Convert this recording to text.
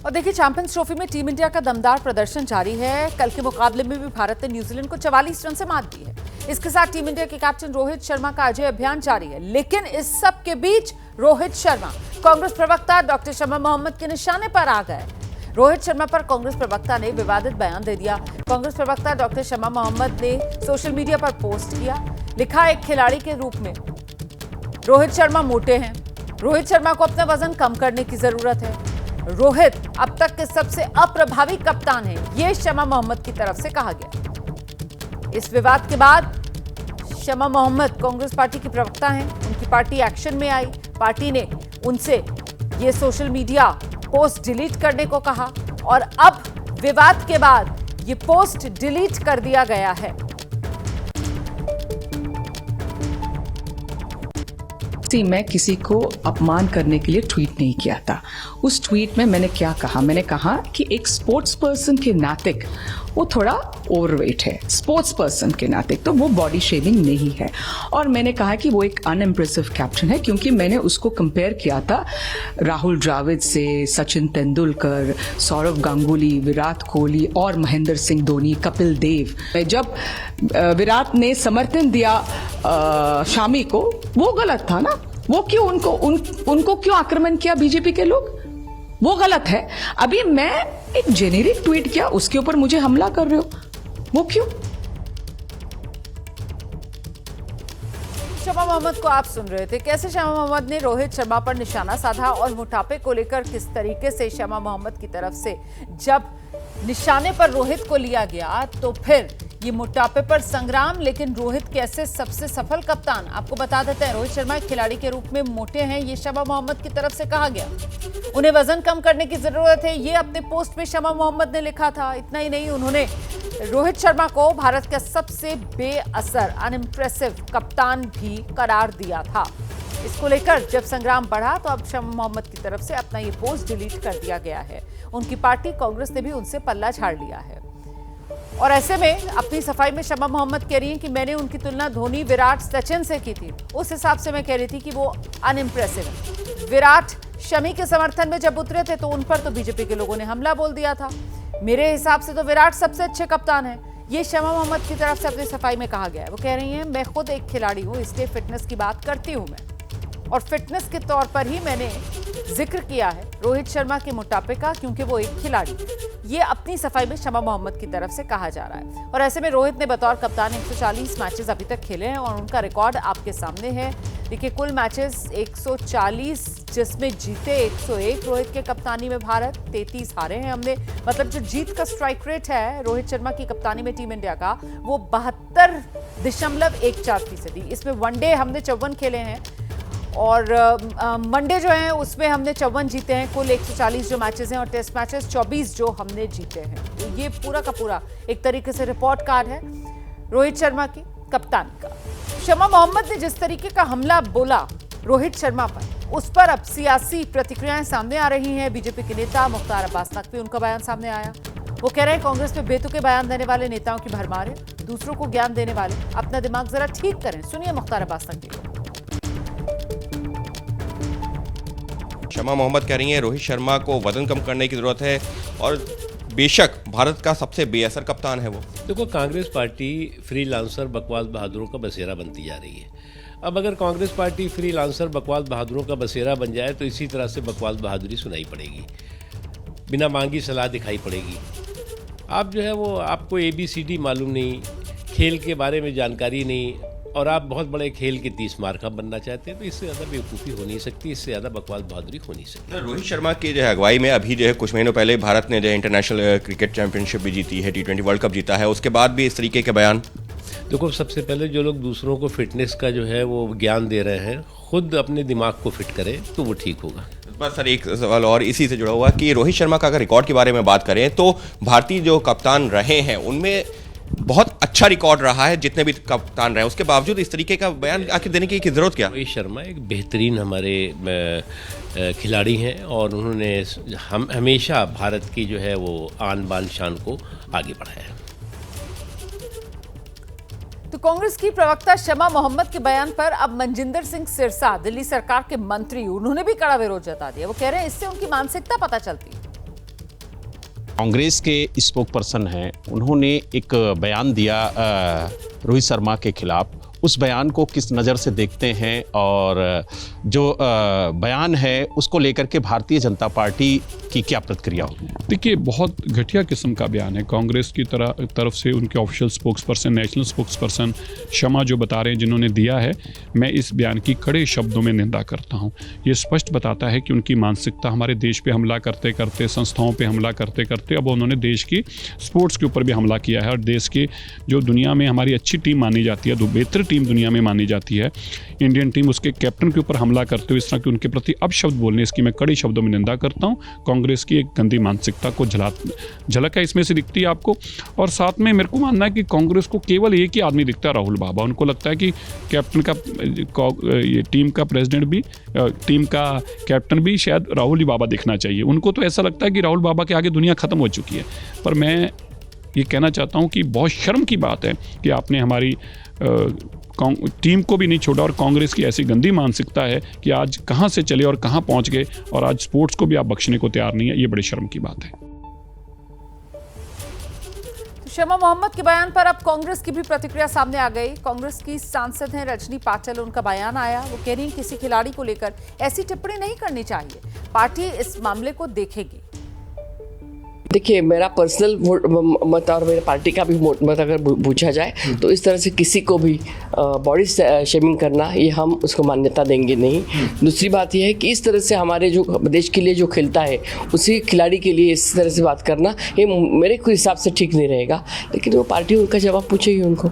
और देखिए, champions trophy में टीम इंडिया का दमदार प्रदर्शन जारी है। कल के मुकाबले में भी भारत ने न्यूजीलैंड को 44 रन से मात दी है। इसके साथ टीम इंडिया के कैप्टन रोहित शर्मा का अजय अभियान जारी है। लेकिन इस सब के बीच रोहित शर्मा कांग्रेस प्रवक्ता डॉक्टर शमा मोहम्मद के निशाने पर आ गए। रोहित शर्मा पर कांग्रेस प्रवक्ता ने विवादित बयान दे दिया। कांग्रेस प्रवक्ता डॉक्टर शमा मोहम्मद ने सोशल मीडिया पर पोस्ट किया, लिखा एक खिलाड़ी के रूप में रोहित शर्मा मोटे हैं, रोहित शर्मा को अपना वजन कम करने की जरूरत है, रोहित अब तक के सबसे अप्रभावी कप्तान है, ये शमा मोहम्मद की तरफ से कहा गया। इस विवाद के बाद शमा मोहम्मद कांग्रेस पार्टी की प्रवक्ता हैं, उनकी पार्टी एक्शन में आई। पार्टी ने उनसे ये सोशल मीडिया पोस्ट डिलीट करने को कहा और अब विवाद के बाद ये पोस्ट डिलीट कर दिया गया है। मैं किसी को अपमान करने के लिए ट्वीट नहीं किया था। उस ट्वीट में मैंने क्या कहा, मैंने कहा कि एक स्पोर्ट्स पर्सन के नाते वो थोड़ा ओवरवेट है, स्पोर्ट्स पर्सन के नाते, तो वो बॉडी शेमिंग नहीं है। और मैंने कहा कि वो एक अनइम्प्रेसिव कैप्टन है, क्योंकि मैंने उसको कंपेयर किया था राहुल द्रविड़ से, सचिन तेंदुलकर, सौरव गांगुली, विराट कोहली और महेंद्र सिंह धोनी, कपिल देव। जब विराट ने समर्थन दिया शामी को, वो गलत था ना। वो क्यों उनको क्यों आक्रमण किया बीजेपी के लोग, वो गलत है। अभी मैं एक जेनेरिक ट्वीट किया, उसके ऊपर मुझे हमला कर रहे हो, वो क्यों? शमा मोहम्मद को आप सुन रहे थे, कैसे शमा मोहम्मद ने रोहित शर्मा पर निशाना साधा और मोटापे को लेकर किस तरीके से शमा मोहम्मद की तरफ से जब निशाने पर रोहित को लिया गया तो फिर ये मोटापे पर संग्राम। लेकिन रोहित कैसे सबसे सफल कप्तान, आपको बता देते हैं। रोहित शर्मा एक खिलाड़ी के रूप में मोटे हैं, ये शमा मोहम्मद की तरफ से कहा गया। उन्हें वजन कम करने की जरूरत है, ये अपने पोस्ट में शमा मोहम्मद ने लिखा था। इतना ही नहीं, उन्होंने रोहित शर्मा को भारत का सबसे बेअसर अनइम्प्रेसिव कप्तान भी करार दिया था। इसको लेकर जब संग्राम बढ़ा तो अब शमा मोहम्मद की तरफ से अपना ये पोस्ट डिलीट कर दिया गया है। उनकी पार्टी कांग्रेस ने भी उनसे पल्ला झाड़ लिया है। और ऐसे में अपनी सफाई में शमा मोहम्मद कह रही हैं कि मैंने उनकी तुलना धोनी, विराट, सचिन से की थी, उस हिसाब से मैं कह रही थी कि वो अनइम्प्रेसिव है। विराट शमी के समर्थन में जब उतरे थे तो उन पर तो बीजेपी के लोगों ने हमला बोल दिया था। मेरे हिसाब से तो विराट सबसे अच्छे कप्तान है, ये शमा मोहम्मद की तरफ से अपनी सफाई में कहा गया है। वो कह रही हैं मैं खुद एक खिलाड़ी हूं, इसलिए फिटनेस की बात करती हूं मैं, और फिटनेस के तौर पर ही मैंने जिक्र किया है रोहित शर्मा के मोटापे का, क्योंकि वो एक खिलाड़ी। ये अपनी सफाई में शमा मोहम्मद की तरफ से कहा जा रहा है। और ऐसे में रोहित ने बतौर कप्तान 140 मैचेस अभी तक खेले हैं और उनका रिकॉर्ड आपके सामने है। देखिए, कुल मैचेस 140, जिसमें जीते 101 रोहित के कप्तानी में भारत, 33 हारे हैं हमने। मतलब जो जीत का स्ट्राइक रेट है रोहित शर्मा की कप्तानी में टीम इंडिया का, वो 72.14%। इसमें वनडे हमने 54 खेले हैं और वनडे जो है उसमें हमने 54 जीते हैं। कुल 140 जो मैचेस हैं और टेस्ट मैचेस 24 जो हमने जीते हैं। तो ये पूरा का पूरा एक तरीके से रिपोर्ट कार्ड है रोहित शर्मा की कप्तानी का। शमा मोहम्मद ने जिस तरीके का हमला बोला रोहित शर्मा पर, उस पर अब सियासी प्रतिक्रियाएं सामने आ रही हैं। बीजेपी के नेता मुख्तार अब्बास नकवी, उनका बयान सामने आया। वो कह रहे हैं कांग्रेस में बेतुके बयान देने वाले नेताओं की भरमार है, दूसरों को ज्ञान देने वाले अपना दिमाग जरा ठीक करें। सुनिए मुख्तार अब्बास नकवी को। शमा मोहम्मद कह रही हैं रोहित शर्मा को वजन कम करने की जरूरत है और बेशक भारत का सबसे बेअसर कप्तान है वो। देखो, कांग्रेस पार्टी फ्रीलांसर बकवास बहादुरों का बसेरा बनती जा रही है। अब अगर कांग्रेस पार्टी फ्रीलांसर बकवास बहादुरों का बसेरा बन जाए तो इसी तरह से बकवास बहादुरी सुनाई पड़ेगी, बिना मांगी सलाह दिखाई पड़ेगी। आप जो है वो, आपको ABCD मालूम नहीं, खेल के बारे में जानकारी नहीं, और आप बहुत बड़े खेल के 30 मार्का बनना चाहते हैं, तो इससे ज़्यादा बेवकूफ़ी हो नहीं सकती, इससे ज़्यादा बकवास बहादुरी हो नहीं सकती। रोहित शर्मा की जो है अगुवाई में अभी जो है कुछ महीनों पहले भारत ने जो है इंटरनेशनल क्रिकेट चैंपियनशिप भी जीती है, T20 वर्ल्ड कप जीता है, उसके बाद भी इस तरीके के बयान। देखो, सबसे पहले जो लोग दूसरों को फिटनेस का जो है वो ज्ञान दे रहे हैं, खुद अपने दिमाग को फिट करें तो वो ठीक होगा। बस सर, एक सवाल और इसी से जुड़ा हुआ कि रोहित शर्मा का अगर रिकॉर्ड के बारे में बात करें तो भारतीय जो कप्तान रहे हैं उनमें बहुत अच्छा रिकॉर्ड रहा है, जितने भी कप्तान रहे, उसके बावजूद इस तरीके का बयान आखिर देने की जरूरत क्या? रोहित शर्मा एक बेहतरीन हमारे खिलाड़ी हैं और उन्होंने हम हमेशा भारत की जो है वो आन बान शान को आगे बढ़ाया है। तो कांग्रेस की प्रवक्ता शमा मोहम्मद के बयान पर अब मनजिंदर सिंह सिरसा, दिल्ली सरकार के मंत्री, उन्होंने भी कड़ा विरोध जता दिया। वो कह रहे हैं इससे उनकी मानसिकता पता चलती है। कांग्रेस के स्पोक पर्सन हैं, उन्होंने एक बयान दिया रोहित शर्मा के खिलाफ। उस बयान को किस नज़र से देखते हैं और जो बयान है उसको लेकर के भारतीय जनता पार्टी की क्या प्रतिक्रिया होगी? देखिए, बहुत घटिया किस्म का बयान है कांग्रेस की तरफ से। उनके official spokes person, national spokes person Sharma जो बता रहे हैं, जिन्होंने दिया है, मैं इस बयान की कड़े शब्दों में निंदा करता हूं। ये स्पष्ट बताता है कि उनकी मानसिकता हमारे देश पे हमला करते करते, संस्थाओं पे हमला करते करते, अब उन्होंने देश की स्पोर्ट्स के ऊपर भी हमला किया है। और देश की जो दुनिया में हमारी अच्छी टीम मानी जाती है, बेहतर टीम दुनिया में मानी जाती है, इंडियन टीम, उसके कैप्टन के ऊपर हमला करते हुए इस तरह के उनके प्रति अपशब्द बोलने, इसकी मैं कड़ी शब्दों में निंदा करता हूं। कांग्रेस की एक गंदी मानसिकता को झलक है इसमें से दिखती है आपको। और साथ में मेरे को मानना है कि कांग्रेस को केवल एक ही आदमी दिखता है, राहुल बाबा। उनको लगता है कि कैप्टन का, ये टीम का प्रेसिडेंट भी, टीम का कैप्टन भी शायद राहुल ही बाबा दिखना चाहिए। उनको तो ऐसा लगता है कि राहुल बाबा के आगे दुनिया ख़त्म हो चुकी है। पर मैं ये कहना चाहता हूँ कि बहुत शर्म की बात है कि आपने हमारी टीम को भी नहीं छोड़ा, और कांग्रेस की ऐसी गंदी मानसिकता है कि आज कहां से चले और कहां पहुंच गए, और आज स्पोर्ट्स को भी आप बख्शने को तैयार नहीं है। ये बड़ी शर्म की बात है। शमा मोहम्मद के बयान पर अब कांग्रेस की भी प्रतिक्रिया सामने आ गई। कांग्रेस की सांसद हैं रजनी पाटिल, उनका बयान आया। वो कह रही किसी खिलाड़ी को लेकर ऐसी टिप्पणी नहीं करनी चाहिए, पार्टी इस मामले को देखेगी। देखिए, मेरा पर्सनल मत और मेरे पार्टी का भी मत अगर पूछा जाए तो इस तरह से किसी को भी बॉडी शेमिंग करना, ये हम उसको मान्यता देंगे नहीं। दूसरी बात यह है कि इस तरह से हमारे जो देश के लिए जो खेलता है उसी खिलाड़ी के लिए इस तरह से बात करना, ये मेरे हिसाब से ठीक नहीं रहेगा। लेकिन वो पार्टी उनका जवाब पूछेगी उनको।